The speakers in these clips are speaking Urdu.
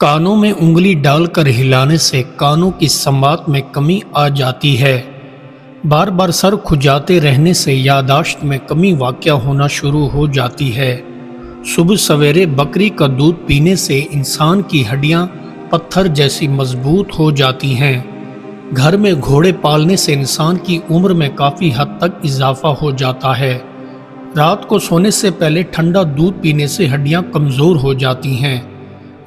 کانوں میں انگلی ڈال کر ہلانے سے کانوں کی سماعت میں کمی آ جاتی ہے۔ بار بار سر کھجاتے رہنے سے یادداشت میں کمی واقع ہونا شروع ہو جاتی ہے۔ صبح سویرے بکری کا دودھ پینے سے انسان کی ہڈیاں پتھر جیسی مضبوط ہو جاتی ہیں۔ گھر میں گھوڑے پالنے سے انسان کی عمر میں کافی حد تک اضافہ ہو جاتا ہے۔ رات کو سونے سے پہلے ٹھنڈا دودھ پینے سے ہڈیاں کمزور ہو جاتی ہیں۔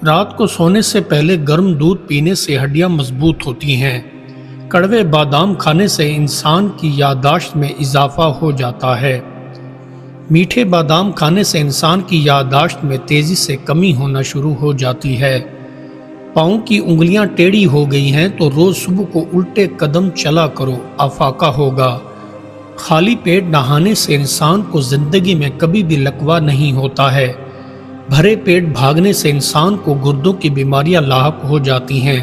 رات کو سونے سے پہلے گرم دودھ پینے سے ہڈیاں مضبوط ہوتی ہیں۔ کڑوے بادام کھانے سے انسان کی یادداشت میں اضافہ ہو جاتا ہے۔ میٹھے بادام کھانے سے انسان کی یادداشت میں تیزی سے کمی ہونا شروع ہو جاتی ہے۔ پاؤں کی انگلیاں ٹیڑھی ہو گئی ہیں تو روز صبح کو الٹے قدم چلا کرو، افاقہ ہوگا۔ خالی پیٹ نہانے سے انسان کو زندگی میں کبھی بھی لقوہ نہیں ہوتا ہے۔ بھرے پیٹ بھاگنے سے انسان کو گردوں کی بیماریاں لاحق ہو جاتی ہیں۔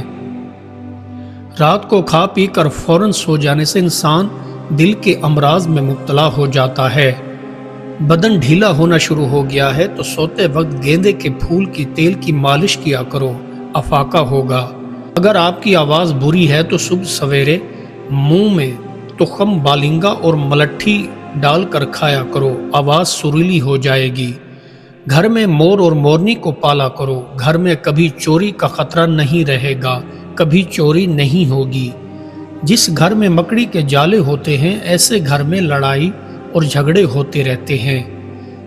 رات کو کھا پی کر فوراً سو جانے سے انسان دل کے امراض میں مبتلا ہو جاتا ہے۔ بدن ڈھیلا ہونا شروع ہو گیا ہے تو سوتے وقت گیندے کے پھول کی تیل کی مالش کیا کرو، افاقہ ہوگا۔ اگر آپ کی آواز بری ہے تو صبح سویرے منہ میں تخم بالنگا اور ملٹھی ڈال کر کھایا کرو، آواز سریلی ہو جائے گی۔ گھر میں مور اور مورنی کو پالا کرو، گھر میں کبھی چوری کا خطرہ نہیں رہے گا، کبھی چوری نہیں ہوگی۔ جس گھر میں مکڑی کے جالے ہوتے ہیں ایسے گھر میں لڑائی اور جھگڑے ہوتے رہتے ہیں۔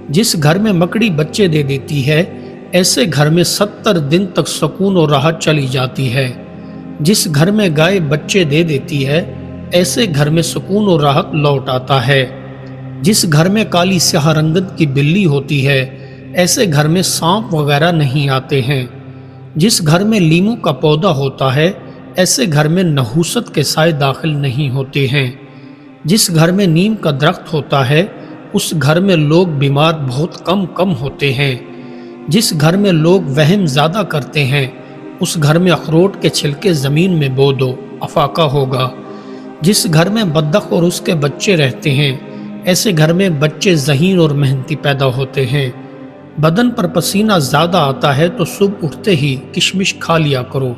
جس گھر میں مکڑی بچے دے دیتی ہے ایسے گھر میں 70 دن تک سکون اور راحت چلی جاتی ہے۔ جس گھر میں گائے بچے دے دیتی ہے ایسے گھر میں سکون اور راحت لوٹ آتا ہے۔ جس گھر میں کالی سیاہ رنگت کی بلی ہوتی ہے ایسے گھر میں سانپ وغیرہ نہیں آتے ہیں۔ جس گھر میں لیمو کا پودا ہوتا ہے ایسے گھر میں نحوست کے سائے داخل نہیں ہوتے ہیں۔ جس گھر میں نیم کا درخت ہوتا ہے اس گھر میں لوگ بیمار بہت کم ہوتے ہیں۔ جس گھر میں لوگ وہم زیادہ کرتے ہیں اس گھر میں اخروٹ کے چھلکے زمین میں بو دو، افاقہ ہوگا۔ جس گھر میں بطخ اور اس کے بچے رہتے ہیں ایسے گھر میں بچے ذہین اور محنتی پیدا ہوتے ہیں۔ بدن پر پسینہ زیادہ آتا ہے تو صبح اٹھتے ہی کشمش کھا لیا کرو،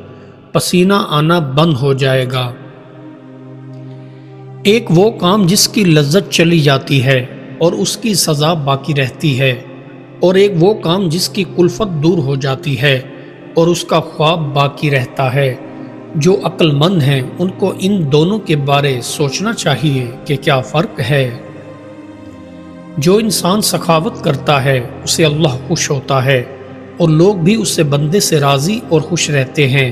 پسینہ آنا بند ہو جائے گا۔ ایک وہ کام جس کی لذت چلی جاتی ہے اور اس کی سزا باقی رہتی ہے، اور ایک وہ کام جس کی کلفت دور ہو جاتی ہے اور اس کا خواب باقی رہتا ہے۔ جو عقل مند ہیں ان کو ان دونوں کے بارے سوچنا چاہیے کہ کیا فرق ہے۔ جو انسان سخاوت کرتا ہے اسے اللہ خوش ہوتا ہے اور لوگ بھی اس سے بندے سے راضی اور خوش رہتے ہیں۔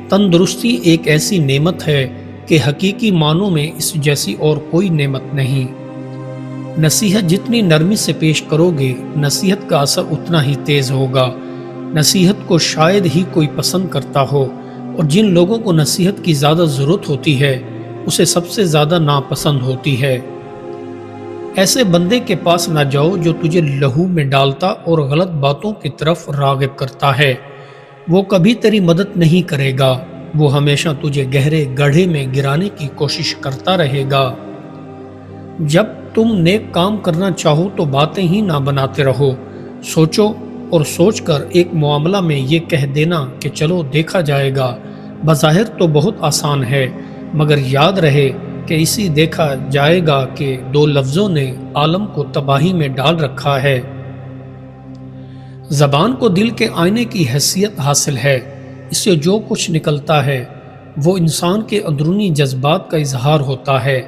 تندرستی ایک ایسی نعمت ہے کہ حقیقی معنوں میں اس جیسی اور کوئی نعمت نہیں۔ نصیحت جتنی نرمی سے پیش کرو گے نصیحت کا اثر اتنا ہی تیز ہوگا۔ نصیحت کو شاید ہی کوئی پسند کرتا ہو، اور جن لوگوں کو نصیحت کی زیادہ ضرورت ہوتی ہے اسے سب سے زیادہ ناپسند ہوتی ہے۔ ایسے بندے کے پاس نہ جاؤ جو تجھے لہو میں ڈالتا اور غلط باتوں کی طرف راغب کرتا ہے۔ وہ کبھی تیری مدد نہیں کرے گا، وہ ہمیشہ تجھے گہرے گڑھے میں گرانے کی کوشش کرتا رہے گا۔ جب تم نیک کام کرنا چاہو تو باتیں ہی نہ بناتے رہو، سوچو اور سوچ کر ایک معاملہ میں یہ کہہ دینا کہ چلو دیکھا جائے گا، بظاہر تو بہت آسان ہے، مگر یاد رہے کہ اسی دیکھا جائے گا کہ دو لفظوں نے عالم کو تباہی میں ڈال رکھا ہے۔ زبان کو دل کے آئینے کی حیثیت حاصل ہے، اس سے جو کچھ نکلتا ہے وہ انسان کے اندرونی جذبات کا اظہار ہوتا ہے،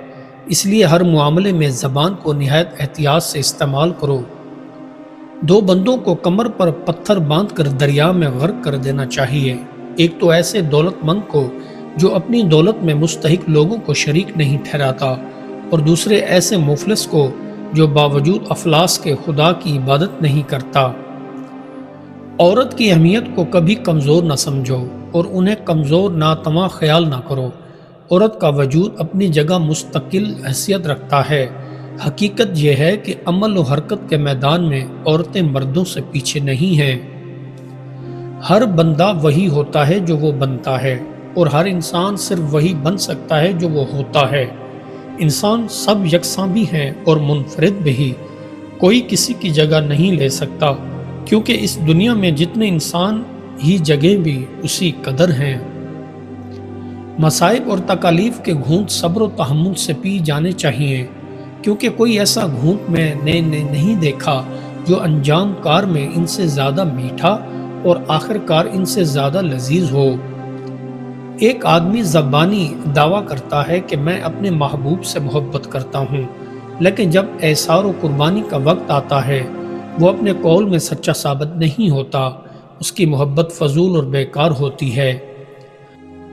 اس لیے ہر معاملے میں زبان کو نہایت احتیاط سے استعمال کرو۔ دو بندوں کو کمر پر پتھر باندھ کر دریا میں غرق کر دینا چاہیے، ایک تو ایسے دولت مند کو جو اپنی دولت میں مستحق لوگوں کو شریک نہیں ٹھہراتا، اور دوسرے ایسے مفلس کو جو باوجود افلاس کے خدا کی عبادت نہیں کرتا۔ عورت کی اہمیت کو کبھی کمزور نہ سمجھو اور انہیں کمزور ناتواں خیال نہ کرو۔ عورت کا وجود اپنی جگہ مستقل حیثیت رکھتا ہے۔ حقیقت یہ ہے کہ عمل و حرکت کے میدان میں عورتیں مردوں سے پیچھے نہیں ہیں۔ ہر بندہ وہی ہوتا ہے جو وہ بنتا ہے، اور ہر انسان صرف وہی بن سکتا ہے جو وہ ہوتا ہے۔ انسان سب یکساں بھی ہیں اور منفرد بھی، کوئی کسی کی جگہ نہیں لے سکتا، کیونکہ اس دنیا میں جتنے انسان ہی جگہ بھی اسی قدر ہیں۔ مصائب اور تکالیف کے گھونٹ صبر و تحمل سے پی جانے چاہیے، کیونکہ کوئی ایسا گھونٹ میں نے نہیں دیکھا جو انجام کار میں ان سے زیادہ میٹھا اور آخر کار ان سے زیادہ لذیذ ہو۔ ایک آدمی زبانی دعویٰ کرتا ہے کہ میں اپنے محبوب سے محبت کرتا ہوں، لیکن جب ایثار و قربانی کا وقت آتا ہے وہ اپنے قول میں سچا ثابت نہیں ہوتا، اس کی محبت فضول اور بیکار ہوتی ہے۔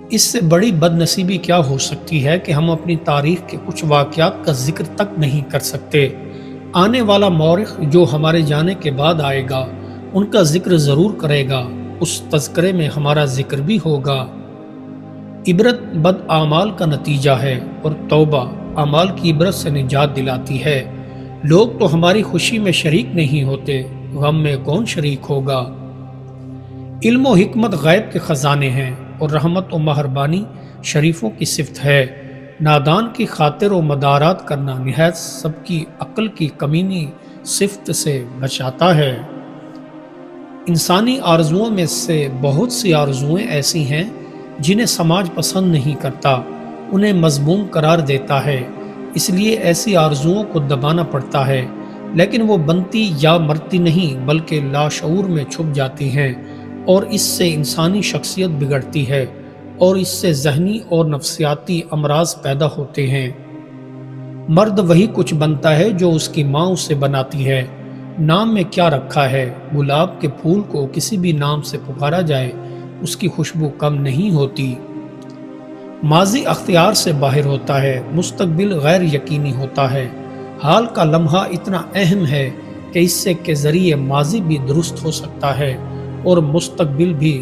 اس سے بڑی بد نصیبی کیا ہو سکتی ہے کہ ہم اپنی تاریخ کے کچھ واقعات کا ذکر تک نہیں کر سکتے۔ آنے والا مورخ جو ہمارے جانے کے بعد آئے گا ان کا ذکر ضرور کرے گا، اس تذکرے میں ہمارا ذکر بھی ہوگا۔ عبرت بد اعمال کا نتیجہ ہے اور توبہ اعمال کی عبرت سے نجات دلاتی ہے۔ لوگ تو ہماری خوشی میں شریک نہیں ہوتے، غم میں کون شریک ہوگا؟ علم و حکمت غیب کے خزانے ہیں اور رحمت و مہربانی شریفوں کی صفت ہے۔ نادان کی خاطر و مدارات کرنا نہایت سب کی عقل کی کمینی صفت سے بچاتا ہے۔ انسانی آرزوؤں میں سے بہت سی آرزوئیں ایسی ہیں جنہیں سماج پسند نہیں کرتا، انہیں مذموم قرار دیتا ہے، اس لیے ایسی آرزوؤں کو دبانا پڑتا ہے، لیکن وہ بنتی یا مرتی نہیں بلکہ لاشعور میں چھپ جاتی ہیں، اور اس سے انسانی شخصیت بگڑتی ہے اور اس سے ذہنی اور نفسیاتی امراض پیدا ہوتے ہیں۔ مرد وہی کچھ بنتا ہے جو اس کی ماں اسے بناتی ہے۔ نام میں کیا رکھا ہے؟ گلاب کے پھول کو کسی بھی نام سے پکارا جائے اس کی خوشبو کم نہیں ہوتی۔ ماضی اختیار سے باہر ہوتا ہے، مستقبل غیر یقینی ہوتا ہے۔ حال کا لمحہ اتنا اہم ہے کہ اس سے کے ذریعے ماضی بھی درست ہو سکتا ہے اور مستقبل بھی۔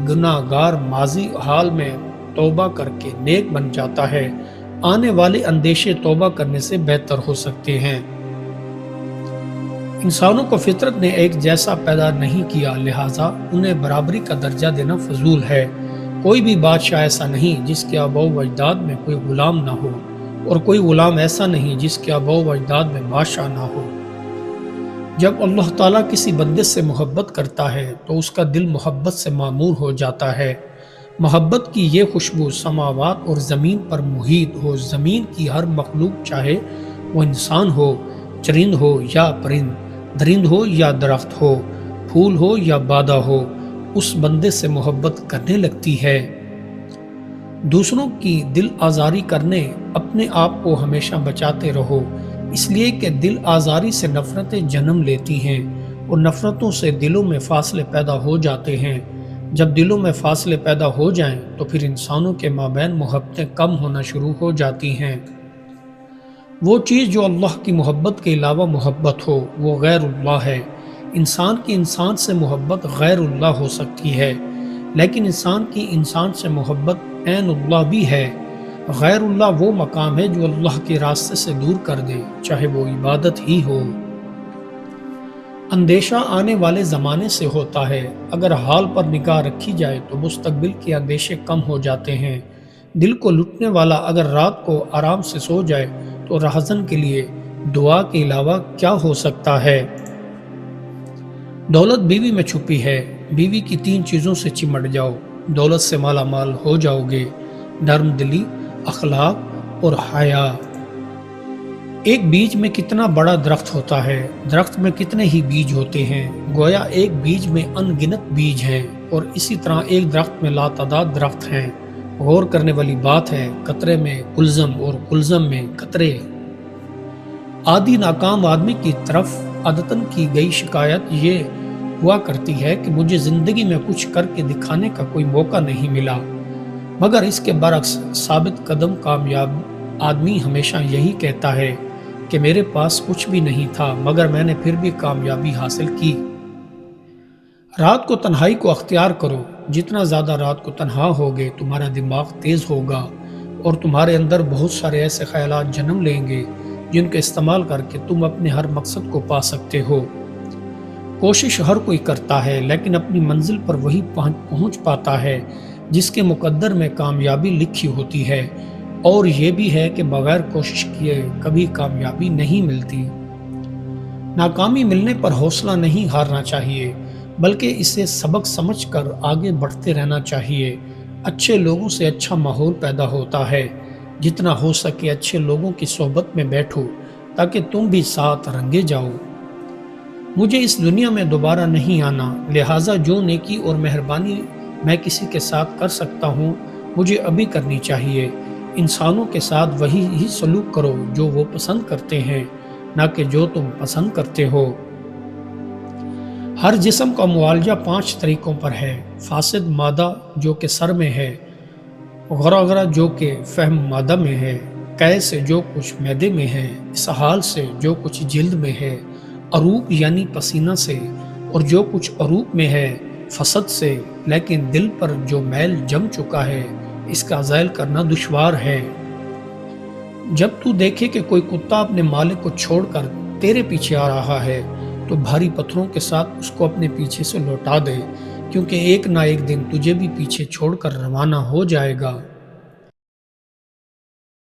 گناہ گار ماضی حال میں توبہ کر کے نیک بن جاتا ہے، آنے والے اندیشے توبہ کرنے سے بہتر ہو سکتے ہیں۔ انسانوں کو فطرت نے ایک جیسا پیدا نہیں کیا، لہٰذا انہیں برابری کا درجہ دینا فضول ہے۔ کوئی بھی بادشاہ ایسا نہیں جس کے آباء و اجداد میں کوئی غلام نہ ہو، اور کوئی غلام ایسا نہیں جس کے آباء و اجداد میں بادشاہ نہ ہو۔ جب اللہ تعالیٰ کسی بندے سے محبت کرتا ہے تو اس کا دل محبت سے معمور ہو جاتا ہے۔ محبت کی یہ خوشبو سماوات اور زمین پر محیط ہو، زمین کی ہر مخلوق چاہے وہ انسان ہو، چرند ہو یا پرند، درند ہو یا درخت ہو، پھول ہو یا بادا ہو، اس بندے سے محبت کرنے لگتی ہے۔ دوسروں کی دل آزاری کرنے اپنے آپ کو ہمیشہ بچاتے رہو، اس لیے کہ دل آزاری سے نفرتیں جنم لیتی ہیں اور نفرتوں سے دلوں میں فاصلے پیدا ہو جاتے ہیں۔ جب دلوں میں فاصلے پیدا ہو جائیں تو پھر انسانوں کے مابین محبتیں کم ہونا شروع ہو جاتی ہیں۔ وہ چیز جو اللہ کی محبت کے علاوہ محبت ہو وہ غیر اللہ ہے۔ انسان کی انسان سے محبت غیر اللہ ہو سکتی ہے، لیکن انسان کی انسان سے محبت عین اللہ بھی ہے۔ غیر اللہ وہ مقام ہے جو اللہ کے راستے سے دور کر دے، چاہے وہ عبادت ہی ہو۔ اندیشہ آنے والے زمانے سے ہوتا ہے، اگر حال پر نگاہ رکھی جائے تو مستقبل کے اندیشے کم ہو جاتے ہیں۔ دل کو لٹنے والا اگر رات کو آرام سے سو جائے تو راہزن کے لیے دعا کے علاوہ کیا ہو سکتا ہے؟ دولت بیوی میں چھپی ہے، بیوی کی 3 چیزوں سے چمٹ جاؤ، دولت سے مالا مال ہو جاؤ گے: نرم دلی، اخلاق اور حیا۔ ایک بیج میں کتنا بڑا درخت ہوتا ہے، درخت میں کتنے ہی بیج ہوتے ہیں، گویا ایک بیج میں ان گنت بیج ہیں، اور اسی طرح ایک درخت میں لاتعداد درخت ہیں۔ غور کرنے والی بات ہے، قطرے میں کلزم اور کلزم میں قطرے۔ عادی ناکام آدمی کی طرف عادتاً کی گئی شکایت یہ ہوا کرتی ہے کہ مجھے زندگی میں کچھ کر کے دکھانے کا کوئی موقع نہیں ملا، مگر اس کے برعکس ثابت قدم کامیاب آدمی ہمیشہ یہی کہتا ہے کہ میرے پاس کچھ بھی نہیں تھا مگر میں نے پھر بھی کامیابی حاصل کی۔ رات کو تنہائی کو اختیار کرو، جتنا زیادہ رات کو تنہا ہوگے تمہارا دماغ تیز ہوگا اور تمہارے اندر بہت سارے ایسے خیالات جنم لیں گے جن کا استعمال کر کے تم اپنے ہر مقصد کو پا سکتے ہو۔ کوشش ہر کوئی کرتا ہے لیکن اپنی منزل پر وہی پہنچ پاتا ہے جس کے مقدر میں کامیابی لکھی ہوتی ہے، اور یہ بھی ہے کہ بغیر کوشش کیے کبھی کامیابی نہیں ملتی۔ ناکامی ملنے پر حوصلہ نہیں ہارنا چاہیے، بلکہ اسے سبق سمجھ کر آگے بڑھتے رہنا چاہیے۔ اچھے لوگوں سے اچھا ماحول پیدا ہوتا ہے۔ جتنا ہو سکے اچھے لوگوں کی صحبت میں بیٹھو تاکہ تم بھی ساتھ رنگے جاؤ۔ مجھے اس دنیا میں دوبارہ نہیں آنا، لہٰذا جو نیکی اور مہربانی میں کسی کے ساتھ کر سکتا ہوں مجھے ابھی کرنی چاہیے۔ انسانوں کے ساتھ وہی ہی سلوک کرو جو وہ پسند کرتے ہیں، نہ کہ جو تم پسند کرتے ہو۔ ہر جسم کا معالجہ 5 طریقوں پر ہے۔ فاسد مادہ جو کہ سر میں ہے، غرغرہ جو کہ فہم مادہ میں ہے، قے سے جو کچھ معدے میں ہے، اسہال سے جو کچھ جلد میں ہے، عروق یعنی پسینہ سے اور جو کچھ عروق میں ہے، فسد سے، لیکن دل پر جو میل جم چکا ہے اس کا ذیل کرنا دشوار ہے۔ جب تو دیکھے کہ کوئی کتا اپنے مالک کو چھوڑ کر تیرے پیچھے آ رہا ہے تو بھاری پتھروں کے ساتھ اس کو اپنے پیچھے سے لوٹا دے، کیونکہ ایک نہ ایک دن تجھے بھی پیچھے چھوڑ کر روانہ ہو جائے گا۔